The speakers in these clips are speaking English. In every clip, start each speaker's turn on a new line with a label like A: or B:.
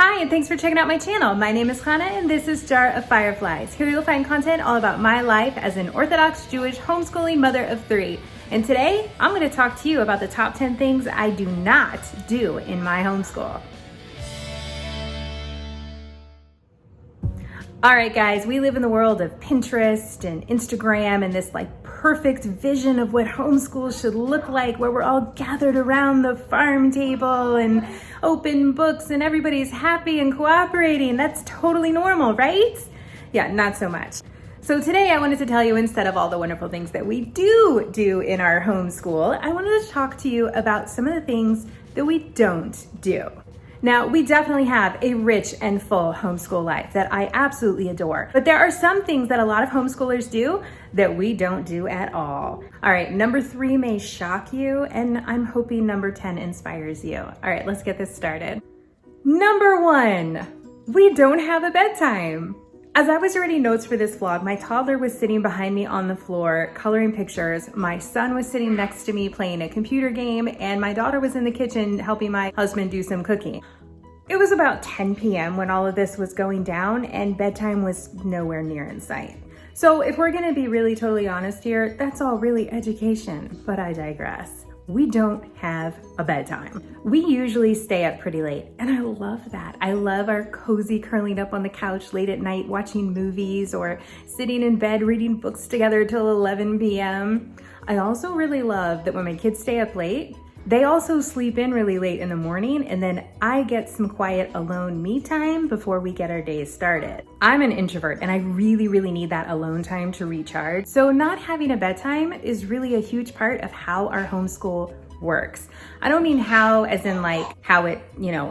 A: Hi, and thanks for checking out my channel. My name is Hannah, and this is Jar of Fireflies. Here you'll find content all about my life as an Orthodox Jewish homeschooling mother of three. And today, I'm going to talk to you about the top 10 things I do not do in my homeschool. All right, guys, we live in the world of Pinterest and Instagram and this perfect vision of what homeschool should look like, where we're all gathered around the farm table and open books and everybody's happy and cooperating. That's totally normal, right? Yeah, not so much. So today I wanted to tell you, instead of all the wonderful things that we do in our homeschool, I wanted to talk to you about some of the things that we don't do. Now, we definitely have a rich and full homeschool life that I absolutely adore, but there are some things that a lot of homeschoolers do that we don't do at all. All right, number 3 may shock you, and I'm hoping number 10 inspires you. All right, let's get this started. Number 1, we don't have a bedtime. As I was writing notes for this vlog, my toddler was sitting behind me on the floor coloring pictures. My son was sitting next to me playing a computer game, and my daughter was in the kitchen helping my husband do some cooking. It was about 10 p.m. when all of this was going down, and bedtime was nowhere near in sight. So if we're gonna be really totally honest here, that's all really education, but I digress. We don't have a bedtime. We usually stay up pretty late, and I love that. I love our cozy curling up on the couch late at night watching movies or sitting in bed reading books together till 11 p.m. I also really love that when my kids stay up late, they also sleep in really late in the morning, and then I get some quiet alone me time before we get our days started. I'm an introvert, and I really need that alone time to recharge. So not having a bedtime is really a huge part of how our homeschool works. I don't mean how as in how it,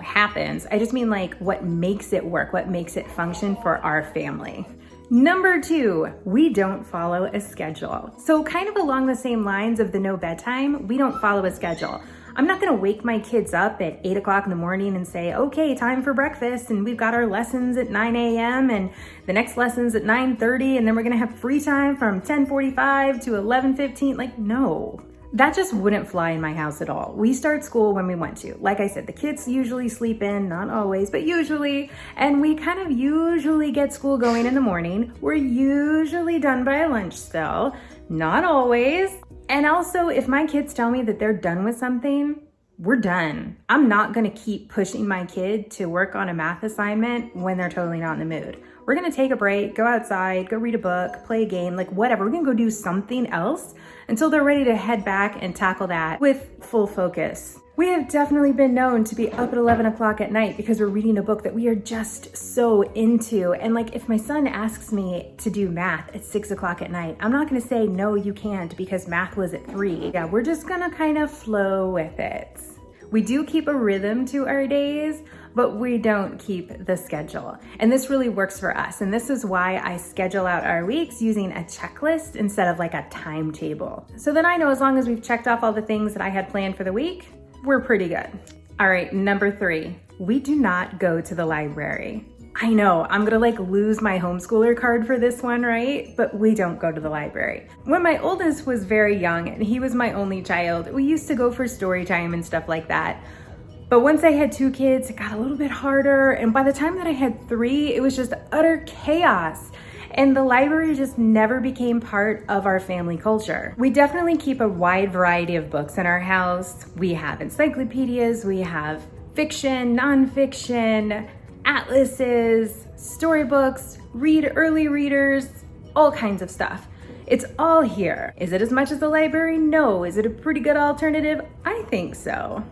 A: happens. I just mean what makes it work, what makes it function for our family. Number 2, we don't follow a schedule. So kind of along the same lines of the no bedtime, we don't follow a schedule. I'm not gonna wake my kids up at 8 o'clock in the morning and say, okay, time for breakfast, and we've got our lessons at 9 a.m. and the next lesson's at 9:30, and then we're gonna have free time from 10:45 to 11:15. No. That just wouldn't fly in my house at all. We start school when we want to. Like I said, the kids usually sleep in, not always, but usually, and we kind of usually get school going in the morning. We're usually done by lunch still, not always. And also, if my kids tell me that they're done with something, we're done. I'm not gonna keep pushing my kid to work on a math assignment when they're totally not in the mood. We're gonna take a break, go outside, go read a book, play a game, whatever. We're gonna go do something else until they're ready to head back and tackle that with full focus. We have definitely been known to be up at 11 o'clock at night because we're reading a book that we are just so into. And if my son asks me to do math at 6 o'clock at night, I'm not gonna say, no, you can't because math was at 3. Yeah, we're just gonna kind of flow with it. We do keep a rhythm to our days, but we don't keep the schedule. And this really works for us. And this is why I schedule out our weeks using a checklist instead of a timetable. So then I know as long as we've checked off all the things that I had planned for the week, we're pretty good. All right, number 3, we do not go to the library. I know, I'm gonna lose my homeschooler card for this one, right? But we don't go to the library. When my oldest was very young and he was my only child, we used to go for story time and stuff like that. But once I had 2 kids, it got a little bit harder. And by the time that I had 3, it was just utter chaos. And the library just never became part of our family culture. We definitely keep a wide variety of books in our house. We have encyclopedias, we have fiction, nonfiction, atlases, storybooks, early readers, all kinds of stuff. It's all here. Is it as much as the library? No. Is it a pretty good alternative? I think so.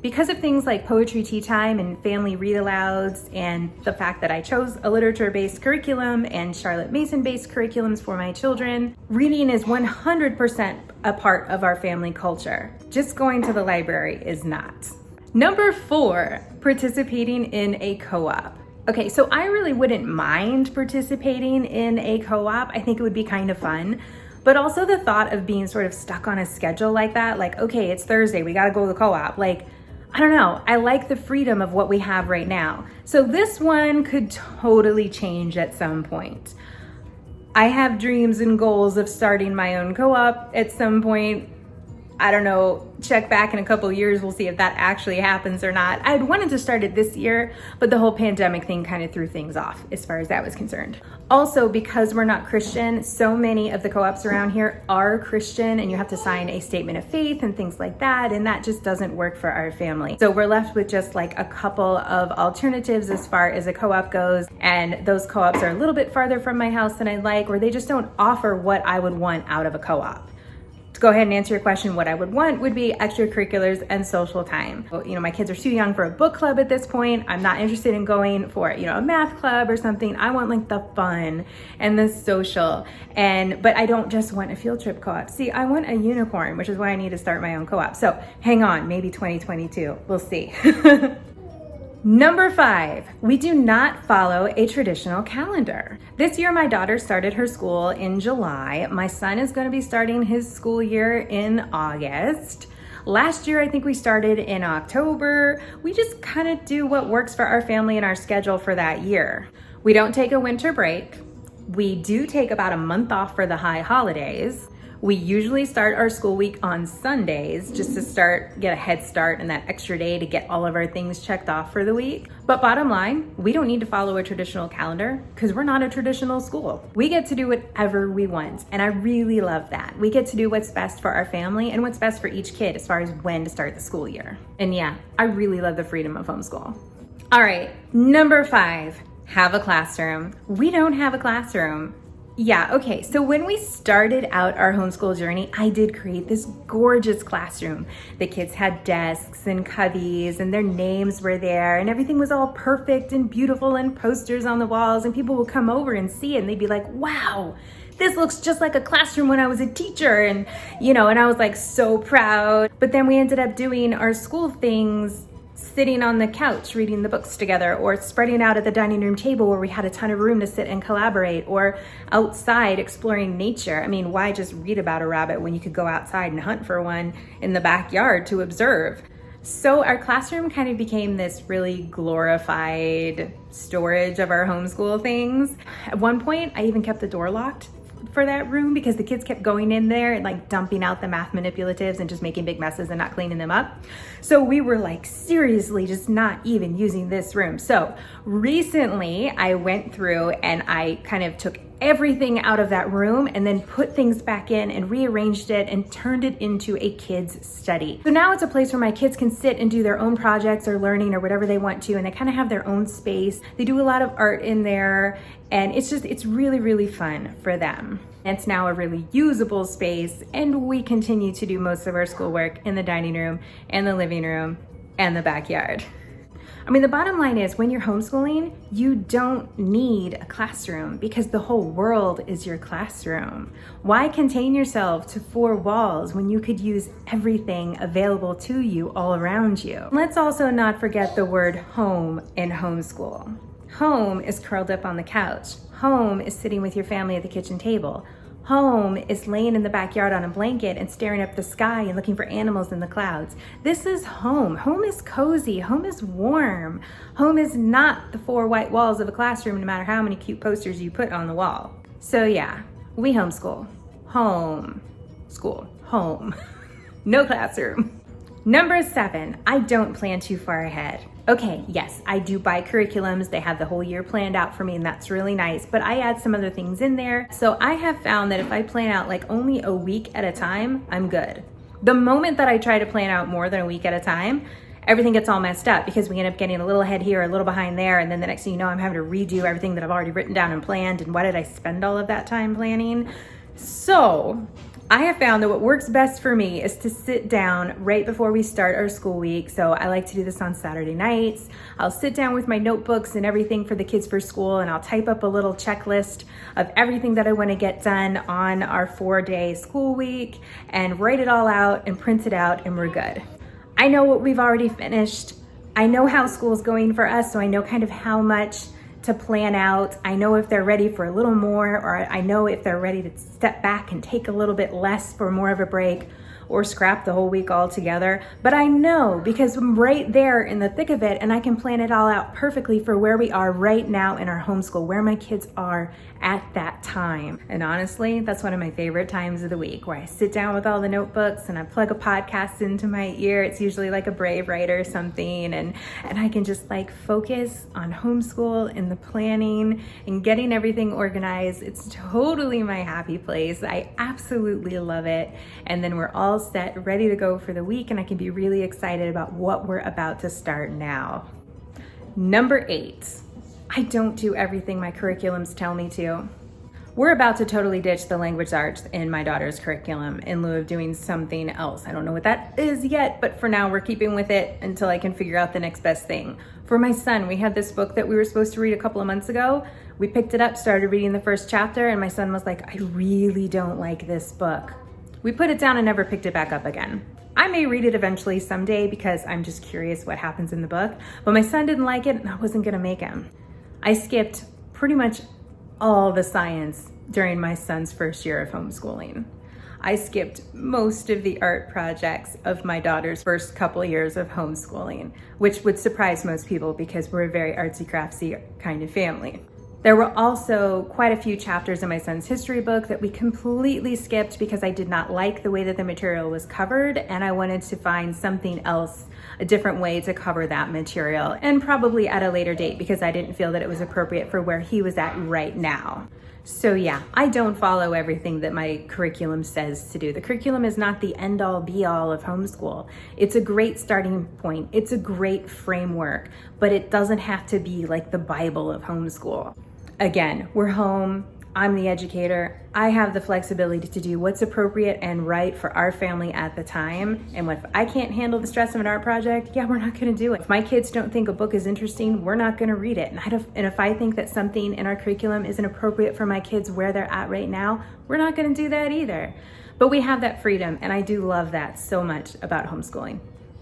A: Because of things like poetry tea time and family read-alouds and the fact that I chose a literature-based curriculum and Charlotte Mason-based curriculums for my children, reading is 100% a part of our family culture. Just going to the library is not. Number 4, participating in a co-op. Okay, so I really wouldn't mind participating in a co-op. I think it would be kind of fun. But also the thought of being sort of stuck on a schedule like that, okay, it's Thursday, we gotta go to the co-op. I don't know, I like the freedom of what we have right now. So this one could totally change at some point. I have dreams and goals of starting my own co-op at some point. I don't know, check back in a couple of years, we'll see if that actually happens or not. I'd wanted to start it this year, but the whole pandemic thing kind of threw things off as far as that was concerned. Also, because we're not Christian, so many of the co-ops around here are Christian, and you have to sign a statement of faith and things like that, and that just doesn't work for our family. So we're left with just like a couple of alternatives as far as a co-op goes, and those co-ops are a little bit farther from my house than I'd like, or they just don't offer what I would want out of a co-op. To go ahead and answer your question, what I would want would be extracurriculars and social time. You know, my kids are too young for a book club at this point. I'm not interested in going for, you know, a math club or something. I want like the fun and the social, but I don't just want a field trip co-op. See, I want a unicorn, which is why I need to start my own co-op. So hang on, maybe 2022, we'll see. Number 5, we do not follow a traditional calendar. This year, my daughter started her school in July. My son is going to be starting his school year in August. Last year, I think we started in October. We just kind of do what works for our family and our schedule for that year. We don't take a winter break. We do take about a month off for the high holidays. We usually start our school week on Sundays just to get a head start and that extra day to get all of our things checked off for the week. But bottom line, we don't need to follow a traditional calendar because we're not a traditional school. We get to do whatever we want, and I really love that. We get to do what's best for our family and what's best for each kid as far as when to start the school year. And yeah, I really love the freedom of homeschool. All right, number 5, have a classroom. We don't have a classroom. Yeah, okay, so when we started out our homeschool journey, I did create this gorgeous classroom. The kids had desks and cubbies and their names were there and everything was all perfect and beautiful and posters on the walls, and people would come over and see it and they'd be like, wow, this looks just like a classroom when I was a teacher. And I was like so proud. But then we ended up doing our school things sitting on the couch reading the books together, or spreading out at the dining room table where we had a ton of room to sit and collaborate, or outside exploring nature. I mean, why just read about a rabbit when you could go outside and hunt for one in the backyard to observe? So our classroom kind of became this really glorified storage of our homeschool things. At one point, I even kept the door locked for that room because the kids kept going in there and like dumping out the math manipulatives and just making big messes and not cleaning them up. So we were like seriously just not even using this room. So recently I went through and I kind of took everything out of that room and then put things back in and rearranged it and turned it into a kids study. So now it's a place where my kids can sit and do their own projects or learning or whatever they want to, and they kind of have their own space. They do a lot of art in there, and it's really, really fun for them. It's now a really usable space, and we continue to do most of our schoolwork in the dining room and the living room and the backyard. I mean, the bottom line is when you're homeschooling, you don't need a classroom because the whole world is your classroom. Why contain yourself to 4 walls when you could use everything available to you all around you? Let's also not forget the word home in homeschool. Home is curled up on the couch. Home is sitting with your family at the kitchen table. Home is laying in the backyard on a blanket and staring up the sky and looking for animals in the clouds. This is home. Home is cozy. Home is warm. Home is not the 4 white walls of a classroom, no matter how many cute posters you put on the wall. So yeah, we homeschool. Home. School. Home. No classroom. Number 7, I don't plan too far ahead. Okay, yes, I do buy curriculums. They have the whole year planned out for me, and that's really nice, but I add some other things in there. So I have found that if I plan out like only a week at a time, I'm good. The moment that I try to plan out more than a week at a time, everything gets all messed up because we end up getting a little ahead here, a little behind there, and then the next thing you know, I'm having to redo everything that I've already written down and planned, and why did I spend all of that time planning? So I have found that what works best for me is to sit down right before we start our school week. So I like to do this on Saturday nights. I'll sit down with my notebooks and everything for the kids for school, and I'll type up a little checklist of everything that I want to get done on our 4-day school week and write it all out and print it out, and we're good. I know what we've already finished. I know how school's going for us, so I know kind of how much to plan out. I know if they're ready for a little more, or I know if they're ready to step back and take a little bit less for more of a break. or scrap the whole week altogether. But I know because I'm right there in the thick of it and I can plan it all out perfectly for where we are right now in our homeschool, where my kids are at that time. And honestly, that's one of my favorite times of the week, where I sit down with all the notebooks and I plug a podcast into my ear. It's usually like a Brave Writer or something, and I can just like focus on homeschool and the planning and getting everything organized. It's totally my happy place. I absolutely love it. And then we're all set, ready to go for the week, and I can be really excited about what we're about to start now. Number 8. I don't do everything my curriculums tell me to. We're about to totally ditch the language arts in my daughter's curriculum in lieu of doing something else. I don't know what that is yet, but for now we're keeping with it until I can figure out the next best thing. For my son, we had this book that we were supposed to read a couple of months ago. We picked it up, started reading the first chapter, and my son was like, I really don't like this book. We put it down and never picked it back up again. I may read it eventually someday because I'm just curious what happens in the book, but my son didn't like it and I wasn't gonna make him. I skipped pretty much all the science during my son's first year of homeschooling. I skipped most of the art projects of my daughter's first couple years of homeschooling, which would surprise most people because we're a very artsy craftsy kind of family. There were also quite a few chapters in my son's history book that we completely skipped because I did not like the way that the material was covered, and I wanted to find something else, a different way to cover that material, and probably at a later date because I didn't feel that it was appropriate for where he was at right now. So yeah, I don't follow everything that my curriculum says to do. The curriculum is not the end-all be-all of homeschool. It's a great starting point. It's a great framework, but it doesn't have to be like the Bible of homeschool. Again, we're home. I'm the educator. I have the flexibility to do what's appropriate and right for our family at the time. And if I can't handle the stress of an art project, yeah, we're not gonna do it. If my kids don't think a book is interesting, we're not gonna read it. And if I think that something in our curriculum isn't appropriate for my kids where they're at right now, we're not gonna do that either. But we have that freedom, and I do love that so much about homeschooling.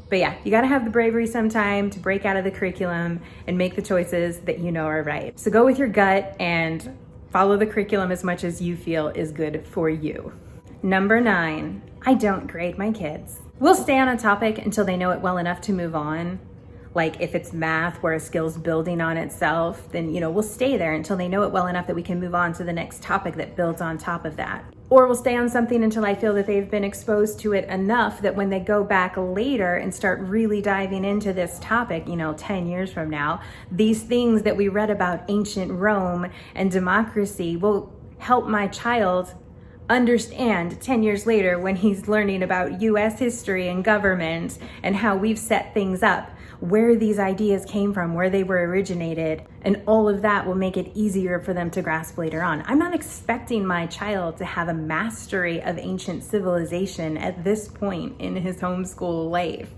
A: But yeah, you gotta have the bravery sometime to break out of the curriculum and make the choices that you know are right. So go with your gut and follow the curriculum as much as you feel is good for you. Number 9, I don't grade my kids. We'll stay on a topic until they know it well enough to move on. Like if it's math where a skill's building on itself, then we'll stay there until they know it well enough that we can move on to the next topic that builds on top of that. Or we'll stay on something until I feel that they've been exposed to it enough that when they go back later and start really diving into this topic, 10 years from now, these things that we read about ancient Rome and democracy will help my child understand 10 years later when he's learning about US history and government and how we've set things up, where these ideas came from, where they were originated, and all of that will make it easier for them to grasp later on. I'm not expecting my child to have a mastery of ancient civilization at this point in his homeschool life,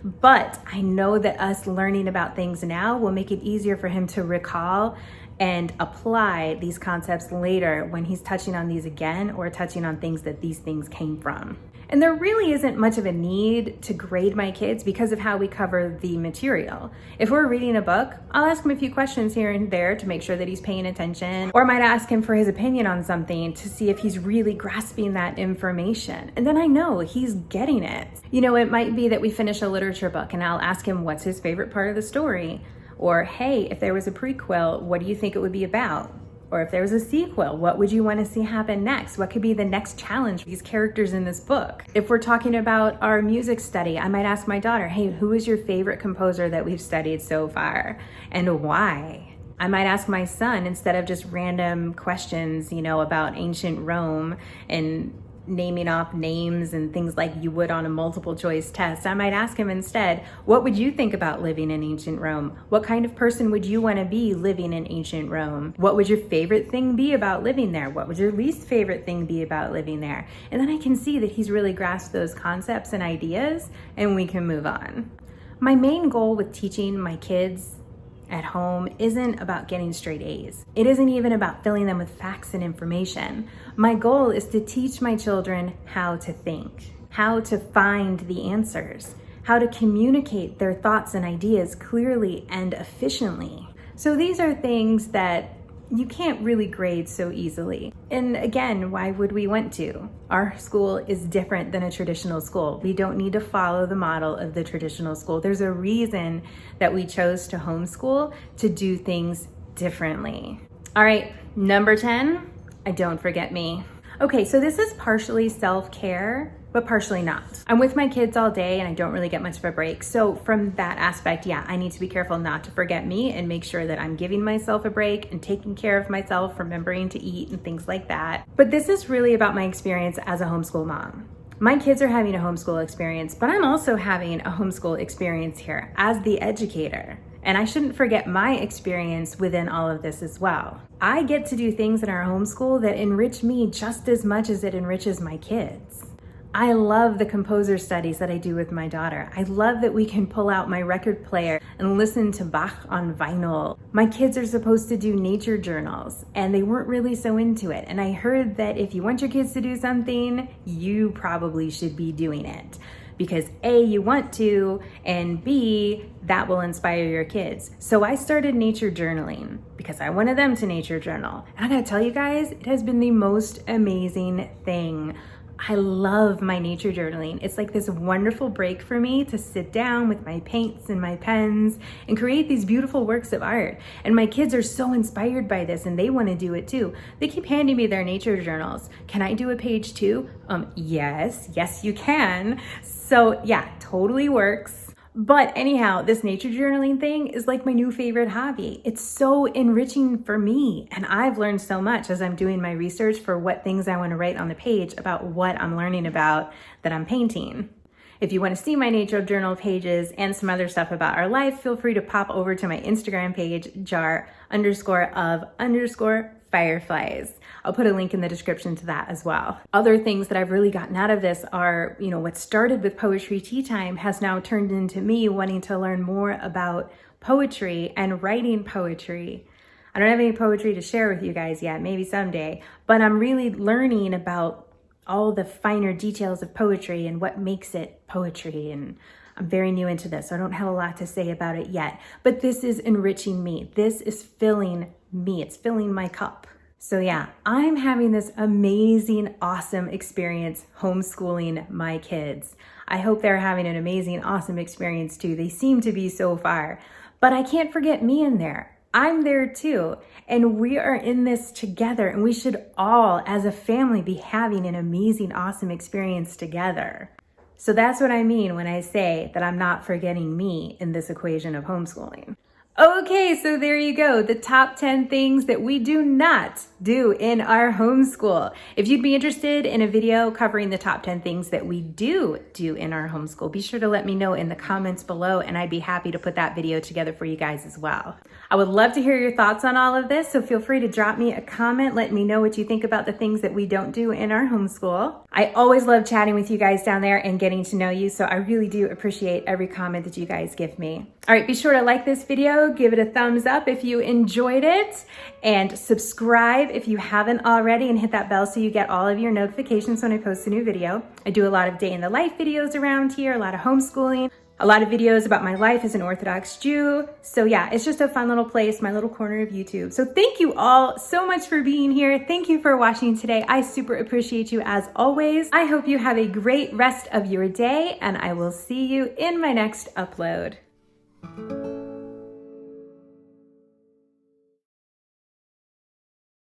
A: but I know that us learning about things now will make it easier for him to recall and apply these concepts later when he's touching on these again or touching on things that these things came from. And there really isn't much of a need to grade my kids because of how we cover the material. If we're reading a book, I'll ask him a few questions here and there to make sure that he's paying attention, or I might ask him for his opinion on something to see if he's really grasping that information. And then I know he's getting it. It might be that we finish a literature book and I'll ask him what's his favorite part of the story. Or, hey, if there was a prequel, what do you think it would be about? Or if there was a sequel, what would you want to see happen next? What could be the next challenge for these characters in this book? If we're talking about our music study, I might ask my daughter, hey, who is your favorite composer that we've studied so far? And why? I might ask my son, instead of just random questions, about ancient Rome and naming off names and things like you would on a multiple choice test, I might ask him instead, what would you think about living in ancient Rome? What kind of person would you want to be living in ancient Rome? What would your favorite thing be about living there? What would your least favorite thing be about living there? And then I can see that he's really grasped those concepts and ideas, and we can move on. My main goal with teaching my kids at home isn't about getting straight A's. It isn't even about filling them with facts and information. My goal is to teach my children how to think, how to find the answers, how to communicate their thoughts and ideas clearly and efficiently. So these are things that, you can't really grade so easily. And again, why would we want to? Our school is different than a traditional school. We don't need to follow the model of the traditional school. There's a reason that we chose to homeschool, to do things differently. All right, number 10, don't forget me. Okay, so this is partially self-care, but partially not. I'm with my kids all day and I don't really get much of a break. So from that aspect, yeah, I need to be careful not to forget me and make sure that I'm giving myself a break and taking care of myself, remembering to eat and things like that. But this is really about my experience as a homeschool mom. My kids are having a homeschool experience, but I'm also having a homeschool experience here as the educator. And I shouldn't forget my experience within all of this as well. I get to do things in our homeschool that enrich me just as much as it enriches my kids. I love the composer studies that I do with my daughter. I love that we can pull out my record player and listen to Bach on vinyl. My kids are supposed to do nature journals and they weren't really so into it. And I heard that if you want your kids to do something, you probably should be doing it. Because A, you want to, and B, that will inspire your kids. So I started nature journaling because I wanted them to nature journal. And I gotta tell you guys, it has been the most amazing thing. I love my nature journaling. It's like this wonderful break for me to sit down with my paints and my pens and create these beautiful works of art. And my kids are so inspired by this and they want to do it too. They keep handing me their nature journals. Can I do a page too? Yes, you can. So yeah, totally works. But anyhow, this nature journaling thing is like my new favorite hobby. It's so enriching for me. And I've learned so much as I'm doing my research for what things I want to write on the page about what I'm learning about that I'm painting. If you want to see my nature journal pages and some other stuff about our life, feel free to pop over to my Instagram page, jar_of_fireflies. I'll put a link in the description to that as well. Other things that I've really gotten out of this are, what started with poetry tea time has now turned into me wanting to learn more about poetry and writing poetry. I don't have any poetry to share with you guys yet, maybe someday, but I'm really learning about all the finer details of poetry and what makes it poetry. And I'm very new into this, so I don't have a lot to say about it yet, but this is enriching me. This is filling me. It's filling my cup. So yeah, I'm having this amazing, awesome experience homeschooling my kids. I hope they're having an amazing, awesome experience too. They seem to be so far, but I can't forget me in there. I'm there too, and we are in this together, and we should all, as a family, be having an amazing, awesome experience together. So that's what I mean when I say that I'm not forgetting me in this equation of homeschooling. Okay, so there you go, the top 10 things that we do not do in our homeschool. If you'd be interested in a video covering the top 10 things that we do in our homeschool, be sure to let me know in the comments below and I'd be happy to put that video together for you guys as well. I would love to hear your thoughts on all of this, so feel free to drop me a comment, let me know what you think about the things that we don't do in our homeschool. I always love chatting with you guys down there and getting to know you, so I really do appreciate every comment that you guys give me. All right, be sure to like this video, give it a thumbs up if you enjoyed it, and subscribe if you haven't already, and hit that bell so you get all of your notifications when I post a new video. I do a lot of day in the life videos around here, a lot of homeschooling, a lot of videos about my life as an Orthodox Jew. So yeah, it's just a fun little place, my little corner of YouTube. So thank you all so much for being here. Thank you for watching today. I super appreciate you as always. I hope you have a great rest of your day, and I will see you in my next upload.